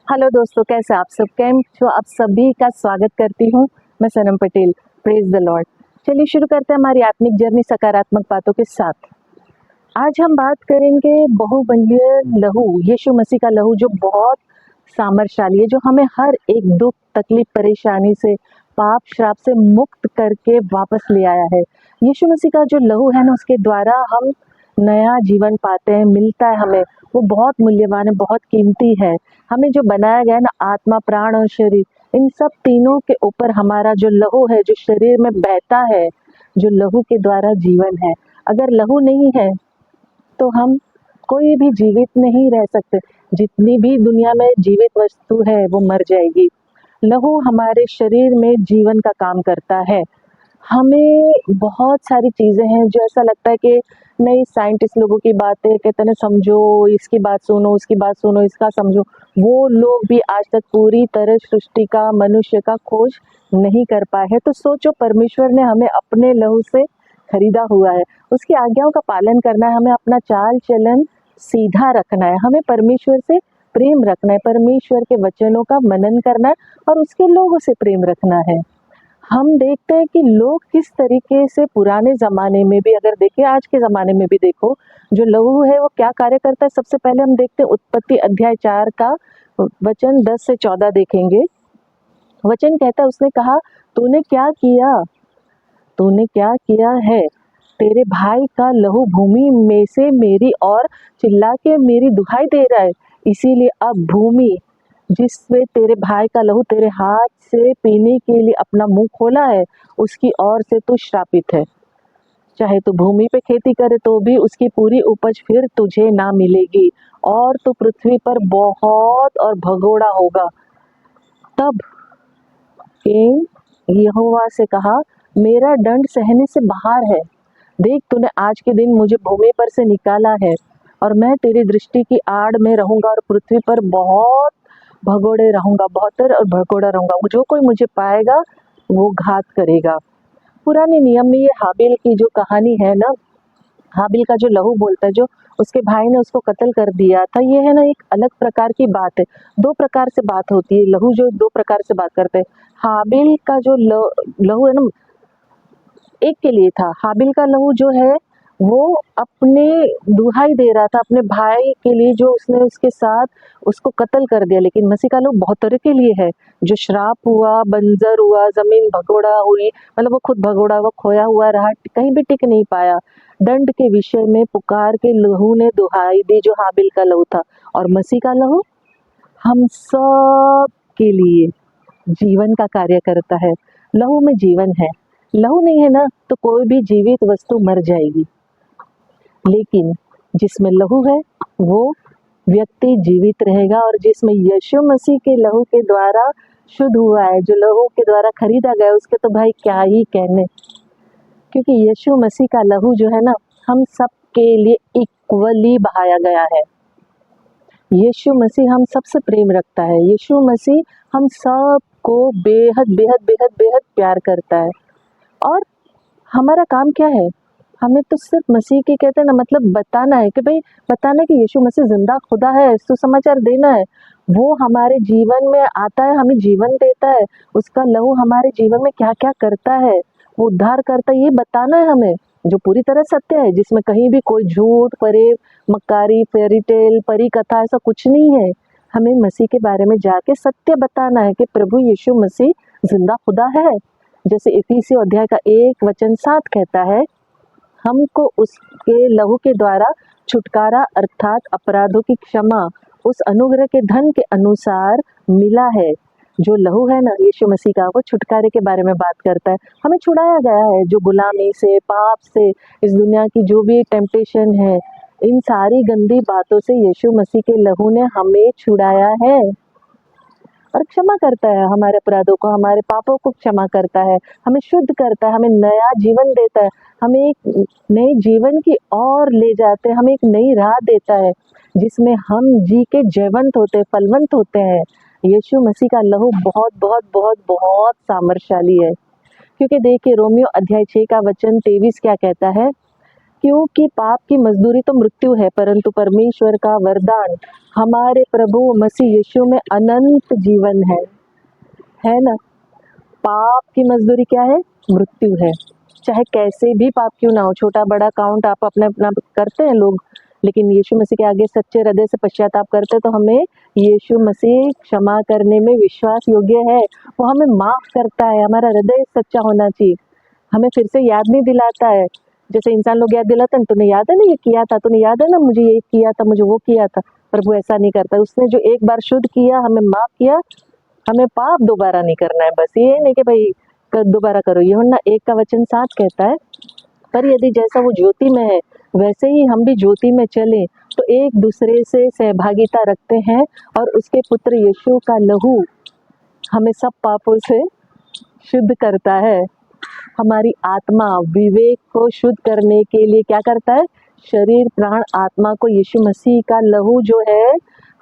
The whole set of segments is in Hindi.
हेलो दोस्तों, कैसे आप सब? कैम छो? आप सभी का स्वागत करती हूँ मैं Sanam Patel. Praise the Lord. चलिए शुरू करते हैं हमारी आत्मिक जर्नी सकारात्मक बातों के साथ। आज हम बात करेंगे बहुमूल्य लहू, यीशु मसीह का लहू जो बहुत सामर्थ्यशाली है, जो हमें हर एक दुख, तकलीफ, परेशानी से, पाप, श्राप से मुक्त करके वापस ले आया है। यीशु मसीह का जो लहू है ना, उसके द्वारा हम नया जीवन पाते हैं, मिलता है हमें। वो बहुत मूल्यवान है, बहुत कीमती है। हमें जो बनाया गया है ना, आत्मा, प्राण और शरीर, इन सब तीनों के ऊपर हमारा जो लहू है, जो शरीर में बहता है, जो लहू के द्वारा जीवन है। अगर लहू नहीं है तो हम कोई भी जीवित नहीं रह सकते। जितनी भी दुनिया में जीवित वस्तु है वो मर जाएगी। लहू हमारे शरीर में जीवन का काम करता है। हमें बहुत सारी चीज़ें हैं जो ऐसा लगता है कि नहीं, साइंटिस्ट लोगों की बातें कहते हैं समझो, इसकी बात सुनो, उसकी बात सुनो, इसका समझो। वो लोग भी आज तक पूरी तरह सृष्टि का, मनुष्य का खोज नहीं कर पाए हैं। तो सोचो, परमेश्वर ने हमें अपने लहू से खरीदा हुआ है। उसकी आज्ञाओं का पालन करना है, हमें अपना चाल चलन सीधा रखना है, हमें परमेश्वर से प्रेम रखना है, परमेश्वर के वचनों का मनन करना है और उसके लोगों से प्रेम रखना है। हम देखते हैं कि लोग किस तरीके से पुराने ज़माने में भी, अगर देखें आज के ज़माने में भी देखो, जो लहू है वो क्या कार्य करता है। सबसे पहले हम देखते हैं उत्पत्ति अध्याय 4 का वचन 10 से 14 देखेंगे। वचन कहता है, उसने कहा, तूने क्या किया, तूने क्या किया है? तेरे भाई का लहू भूमि में से मेरी ओर चिल्ला के मेरी दुहाई दे रहा है। इसीलिए अब भूमि जिससे तेरे भाई का लहू तेरे हाथ से पीने के लिए अपना मुंह खोला है, उसकी ओर से तू श्रापित है। चाहे तू भूमि पे खेती करे तो भी उसकी पूरी उपज फिर तुझे ना मिलेगी, और तू पृथ्वी पर बहुत और भगोड़ा होगा। तब कैन यहोवा से कहा, मेरा दंड सहने से बाहर है। देख, तूने आज के दिन मुझे भूमि पर से निकाला है, और मैं तेरी दृष्टि की आड़ में रहूंगा और पृथ्वी पर बहुत भगोड़े रहूंगा, बहत्तर और भगोड़ा रहूंगा। जो कोई मुझे पाएगा वो घात करेगा। पुराने नियम में ये हाबिल की जो कहानी है ना, हाबिल का जो लहू बोलता है, जो उसके भाई ने उसको कत्ल कर दिया था, ये है ना एक अलग प्रकार की बात है। दो प्रकार से बात होती है, लहू जो दो प्रकार से बात करते हैं। हाबिल का जो लहू है ना, एक के लिए था। हाबिल का लहू जो है वो अपने दुहाई दे रहा था अपने भाई के लिए, जो उसने उसके साथ उसको कत्ल कर दिया। लेकिन मसीह का लहू बहुत तरह के लिए है। जो श्राप हुआ, बंजर हुआ, जमीन भगोड़ा हुई, मतलब वो खुद भगोड़ा हुआ, खोया हुआ रहा, कहीं भी टिक नहीं पाया। दंड के विषय में पुकार के लहू ने दुहाई दी, जो हाबिल का लहू था। और मसीह का लहू हम सब के लिए जीवन का कार्य करता है। लहू में जीवन है। लहू नहीं है ना तो कोई भी जीवित वस्तु मर जाएगी। लेकिन जिसमें लहू है वो व्यक्ति जीवित रहेगा। और जिसमें यीशु मसीह के लहू के द्वारा शुद्ध हुआ है, जो लहू के द्वारा खरीदा गया, उसके तो भाई क्या ही कहने। क्योंकि यीशु मसीह का लहू जो है ना, हम सब के लिए इक्वली बहाया गया है। यीशु मसीह हम सबसे प्रेम रखता है। यीशु मसीह हम सबको बेहद बेहद बेहद बेहद प्यार करता है। और हमारा काम क्या है? हमें तो सिर्फ मसीह के, कहते हैं ना, मतलब बताना है कि भाई, बताना है कि यीशु मसीह जिंदा खुदा है, सुसमाचार देना है। वो हमारे जीवन में आता है, हमें जीवन देता है। उसका लहू हमारे जीवन में क्या क्या करता है, वो उद्धार करता है, ये बताना है हमें, जो पूरी तरह सत्य है, जिसमें कहीं भी कोई झूठ, फरेब, मक्कारी, फेरी टेल, परी कथा, ऐसा कुछ नहीं है। हमें मसीह के बारे में जाके सत्य बताना है कि प्रभु यीशु मसीह जिंदा खुदा है। जैसे इफिसियों अध्याय का 1 वचन 7 कहता है, हमको उसके लहू के द्वारा छुटकारा अर्थात अपराधों की क्षमा उस अनुग्रह के धन के अनुसार मिला है। जो लहू है ना यीशु मसीह का, वो छुटकारे के बारे में बात करता है। हमें छुड़ाया गया है जो गुलामी से, पाप से, इस दुनिया की जो भी टेम्पटेशन है, इन सारी गंदी बातों से यीशु मसीह के लहू ने हमें छुड़ाया है। और क्षमा करता है हमारे अपराधों को, हमारे पापों को क्षमा करता है, हमें शुद्ध करता है, हमें नया जीवन देता है, हमें एक नए जीवन की ओर ले जाते हैं, हमें एक नई राह देता है जिसमें हम जी के जयवंत होते हैं, फलवंत होते हैं। यीशु मसीह का लहू बहुत बहुत बहुत बहुत सामर्थ्यशाली है। क्योंकि देखिए, रोमियो अध्याय 6 का वचन 23 क्या कहता है कि क्योंकि पाप की मजदूरी तो मृत्यु है, परंतु परमेश्वर का वरदान हमारे प्रभु मसीह यीशु में अनंत जीवन है ना। पाप की मजदूरी क्या है? मृत्यु है। चाहे कैसे भी पाप क्यों ना हो, छोटा बड़ा काउंट आप अपने अपना करते हैं लोग, लेकिन यीशु मसीह के आगे सच्चे हृदय से पश्चाताप करते हैं तो हमें यीशु मसीह क्षमा करने में विश्वास योग्य है। वो हमें माफ करता है। हमारा हृदय सच्चा होना चाहिए। हमें फिर से याद नहीं दिलाता है, जैसे इंसान लोग याद दिलाते हैं, तूने याद है ना ये किया था, तूने याद है ना मुझे ये किया था, मुझे वो किया था। प्रभु ऐसा नहीं करता। उसने जो एक बार शुद्ध किया, हमें माफ किया, हमें पाप दोबारा नहीं करना है। बस ये नहीं कि भाई दोबारा करो। यूहन्ना 1:7 कहता है, पर यदि जैसा वो ज्योति में है वैसे ही हम भी ज्योति में चले तो एक दूसरे से सहभागिता रखते हैं, और उसके पुत्र यीशु का लहू हमें सब पापों से शुद्ध करता है। हमारी आत्मा विवेक को शुद्ध करने के लिए क्या करता है? शरीर प्राण आत्मा को यीशु मसीह का लहू जो है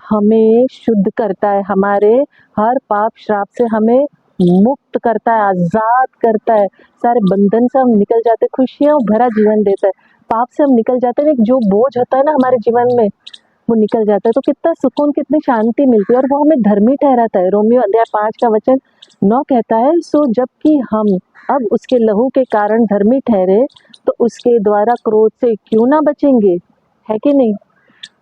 हमें शुद्ध करता है। हमारे हर पाप श्राप से हमें मुक्त करता है, आजाद करता है। सारे बंधन से हम निकल जाते, खुशियां भरा जीवन देता है। पाप से हम निकल जाते हैं, जो बोझ होता है ना हमारे जीवन में वो निकल जाता है, तो कितना सुकून, कितनी शांति मिलती है, और वो हमें धर्मी ठहराता है। रोमियो 5:9 कहता है, सो जबकि हम अब उसके लहू के कारण धर्मी ठहरे तो उसके द्वारा क्रोध से क्यों ना बचेंगे, है कि नहीं।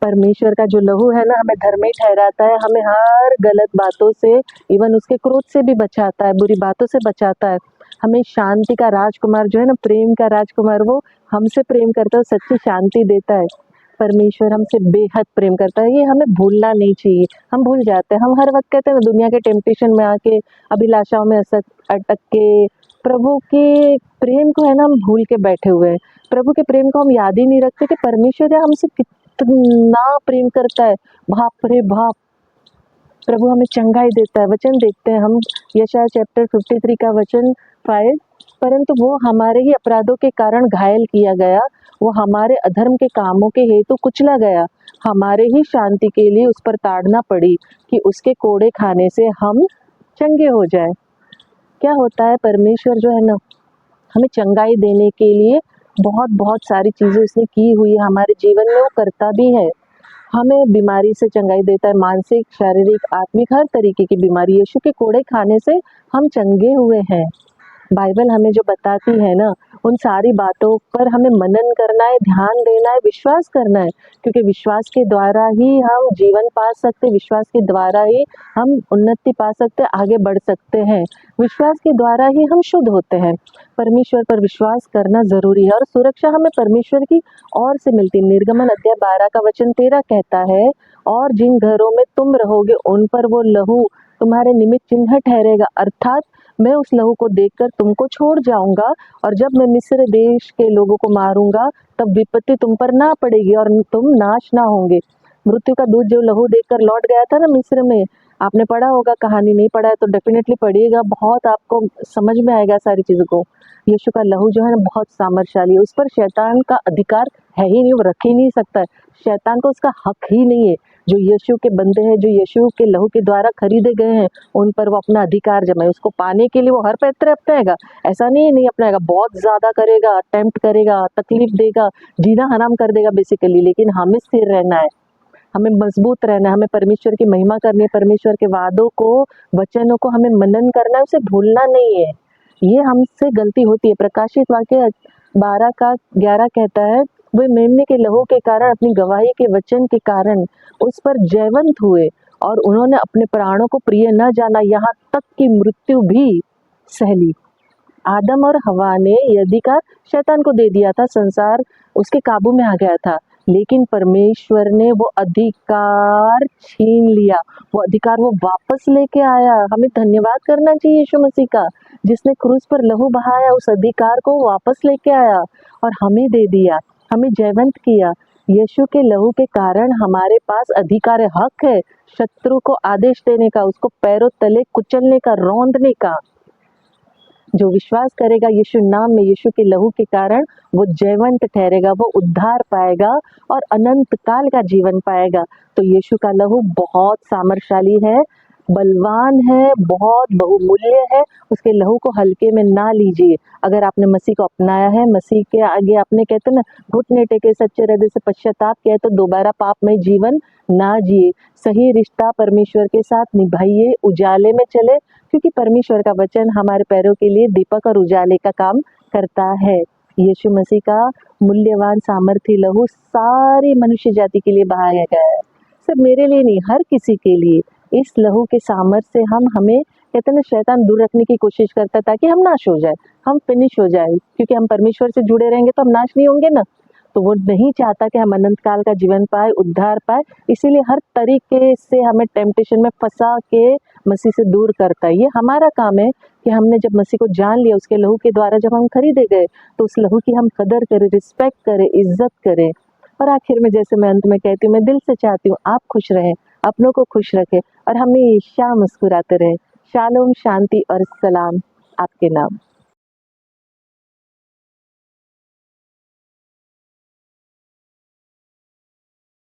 परमेश्वर का जो लहू है ना हमें धर्मी ठहराता है, हमें हर गलत बातों से, इवन उसके क्रोध से भी बचाता है, बुरी बातों से बचाता है। हमें शांति का राजकुमार जो है ना, प्रेम का राजकुमार, वो हमसे प्रेम करता है, सच्ची शांति देता है। परमेश्वर हमसे बेहद प्रेम करता है, ये हमें भूलना नहीं चाहिए। हम भूल जाते हैं, हम हर वक्त कहते हैं ना, दुनिया के टेम्पटेशन में आके, अभिलाषाओं में अटक के प्रभु के प्रेम को है ना हम भूल के बैठे हुए हैं। प्रभु के प्रेम को हम याद ही नहीं रखते कि परमेश्वर हमसे कितना प्रेम करता है। बाप रे बाप, प्रभु हमें चंगाई देता है। वचन देखते हैं हम, यशायाह चैप्टर 53 का वचन 5, परंतु वो हमारे ही अपराधों के कारण घायल किया गया, वो हमारे अधर्म के कामों के हेतु कुचला गया, हमारे ही शांति के लिए उस पर ताड़ना पड़ी कि उसके कोड़े खाने से हम चंगे हो जाए। क्या होता है, परमेश्वर जो है ना हमें चंगाई देने के लिए बहुत बहुत सारी चीज़ें उसने की हुई है हमारे जीवन में, वो करता भी है। हमें बीमारी से चंगाई देता है, मानसिक, शारीरिक, आत्मिक, हर तरीके की बीमारी यीशु के कोड़े खाने से हम चंगे हुए हैं। बाइबल हमें जो बताती है ना, उन सारी बातों पर हमें मनन करना है, ध्यान देना है, विश्वास करना है, क्योंकि विश्वास के द्वारा ही हम जीवन पा सकते, विश्वास के द्वारा ही हम उन्नति पा सकते, आगे बढ़ सकते हैं, विश्वास के द्वारा ही हम शुद्ध होते हैं। परमेश्वर पर विश्वास करना जरूरी है, और सुरक्षा हमें परमेश्वर की ओर से मिलती है। निर्गमन 12 का वचन 13 कहता है, और जिन घरों में तुम रहोगे उन पर वो लहू तुम्हारे निमित्त चिन्ह ठहरेगा, अर्थात मैं उस लहू को देखकर तुमको छोड़ जाऊंगा, और जब मैं मिस्र देश के लोगों को मारूंगा तब विपत्ति तुम पर ना पड़ेगी और तुम नाश ना होंगे। मृत्यु का दूत जो लहू देखकर लौट गया था ना मिस्र में, आपने पढ़ा होगा, कहानी नहीं पढ़ा है तो डेफिनेटली पढ़िएगा, बहुत आपको समझ में आएगा सारी चीज़ों को। यीशु का लहू जो है ना बहुत सामर्थशाली है, उस पर शैतान का अधिकार है ही नहीं, वो रख ही नहीं सकता है। शैतान को उसका हक ही नहीं है। जो यीशु के बंदे हैं, जो यीशु के लहू के द्वारा खरीदे गए हैं, उन पर वो अपना अधिकार जमाए। उसको पाने के लिए वो हर पैतरे अपनाएगा, ऐसा नहीं अपनाएगा, बहुत ज़्यादा करेगा, अटेम्प्ट करेगा, तकलीफ देगा, जीना हराम कर देगा बेसिकली, लेकिन हमें स्थिर रहना है, हमें मजबूत रहना है, हमें परमेश्वर की महिमा करनी है, परमेश्वर के वादों को, वचनों को हमें मनन करना है, उसे भूलना नहीं है। ये हमसे गलती होती है। प्रकाशित वाक्य 12:11 कहता है, वे मेमने के लहू के कारण, अपनी गवाही के वचन के कारण उस पर जयवंत हुए, और उन्होंने अपने प्राणों को प्रिय न जाना, यहाँ तक कि मृत्यु भी सह ली। आदम और हवा ने यह अधिकार शैतान को दे दिया था, संसार उसके काबू में आ गया था, लेकिन परमेश्वर ने वो अधिकार छीन लिया, वो अधिकार वो वापस लेके आया। हमें धन्यवाद करना चाहिए यीशु मसीह का, जिसने क्रूस पर लहू बहाया, उस अधिकार को वापस लेके आया और हमें दे दिया, हमें जयवंत किया। यीशु के लहू के कारण हमारे पास अधिकार है, हक है शत्रु को आदेश देने का, उसको पैरों तले कुचलने का, रौंदने का। जो विश्वास करेगा यीशु नाम में, यीशु के लहू के कारण, वो जयवंत ठहरेगा, वो उद्धार पाएगा और अनंत काल का जीवन पाएगा। तो यीशु का लहू बहुत सामर्थशाली है। बलवान है, बहुत बहुमूल्य है, उसके लहू को हल्के में ना लीजिए। अगर आपने मसीह को अपनाया है, मसीह के आगे आपने कहते हैं ना घुटने टेके सच्चे हृदय से पश्चाताप किया है, तो दोबारा पापमय जीवन ना जिए। सही रिश्ता परमेश्वर के साथ निभाइए, उजाले में चले, क्योंकि परमेश्वर का वचन हमारे पैरों के लिए दीपक और उजाले का काम करता है। यीशु मसीह का मूल्यवान सामर्थ्य लहू सारी मनुष्य जाति के लिए बहाया गया है, सिर्फ मेरे लिए नहीं, हर किसी के लिए। इस लहू के सामर्थ्य से हमें कहते हैं ना शैतान दूर रखने की कोशिश करता है ताकि हम नाश हो जाए, हम फिनिश हो जाए, क्योंकि हम परमेश्वर से जुड़े रहेंगे तो हम नाश नहीं होंगे ना। तो वो नहीं चाहता कि हम अनंत काल का जीवन पाए, उद्धार पाए, इसीलिए हर तरीके से हमें टेम्पटेशन में फंसा के मसीह से दूर करता है। ये हमारा काम है कि हमने जब मसीह को जान लिया, उसके लहू के द्वारा जब हम खरीदे गए, तो उस लहू की हम कदर करें, रिस्पेक्ट करें, इज्जत करें। और आखिर में जैसे मैं अंत में कहती हूँ, मैं दिल से चाहती हूँ आप खुश रहें, अपनों को खुश रखें और हमेशा मुस्कुराते रहें। शालोम, शांति और सलाम आपके नाम।